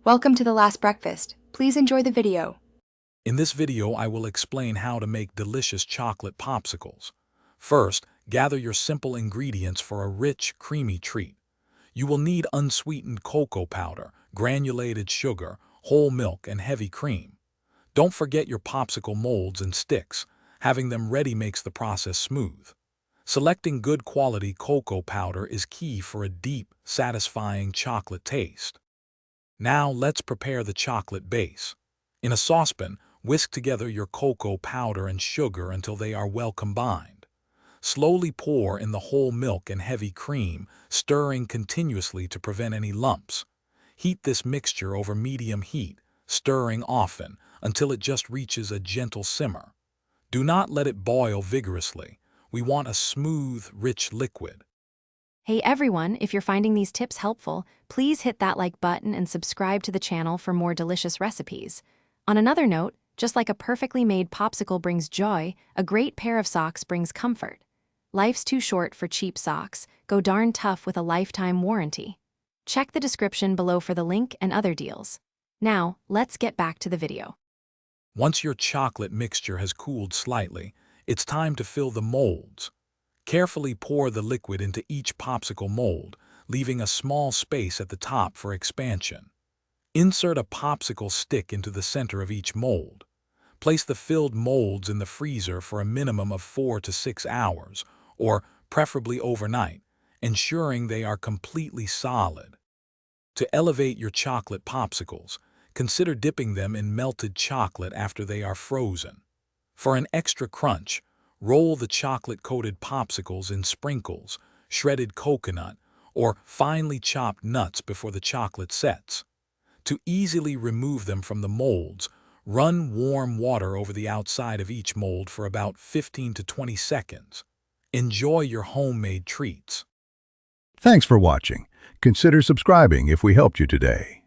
Welcome to The Last Breakfast. Please enjoy the video. In this video, I will explain how to make delicious chocolate popsicles. First, gather your simple ingredients for a rich, creamy treat. You will need unsweetened cocoa powder, granulated sugar, whole milk, and heavy cream. Don't forget your popsicle molds and sticks. Having them ready makes the process smooth. Selecting good quality cocoa powder is key for a deep, satisfying chocolate taste. Now let's prepare the chocolate base. In a saucepan, whisk together your cocoa powder and sugar until they are well combined. Slowly pour in the whole milk and heavy cream, stirring continuously to prevent any lumps. Heat this mixture over medium heat, stirring often until it just reaches a gentle simmer. Do not let it boil vigorously. We want a smooth, rich liquid. Hey everyone, if you're finding these tips helpful, please hit that like button and subscribe to the channel for more delicious recipes. On another note, just like a perfectly made popsicle brings joy, a great pair of socks brings comfort. Life's too short for cheap socks. Go darn tough with a lifetime warranty. Check the description below for the link and other deals. Now, let's get back to the video. Once your chocolate mixture has cooled slightly, it's time to fill the molds. Carefully pour the liquid into each popsicle mold, leaving a small space at the top for expansion. Insert a popsicle stick into the center of each mold. Place the filled molds in the freezer for a minimum of 4 to 6 hours, or preferably overnight, ensuring they are completely solid. To elevate your chocolate popsicles, consider dipping them in melted chocolate after they are frozen. For an extra crunch, roll the chocolate-coated popsicles in sprinkles, shredded coconut, or finely chopped nuts before the chocolate sets. To easily remove them from the molds, run warm water over the outside of each mold for about 15 to 20 seconds. Enjoy your homemade treats. Thanks for watching. Consider subscribing if we helped you today.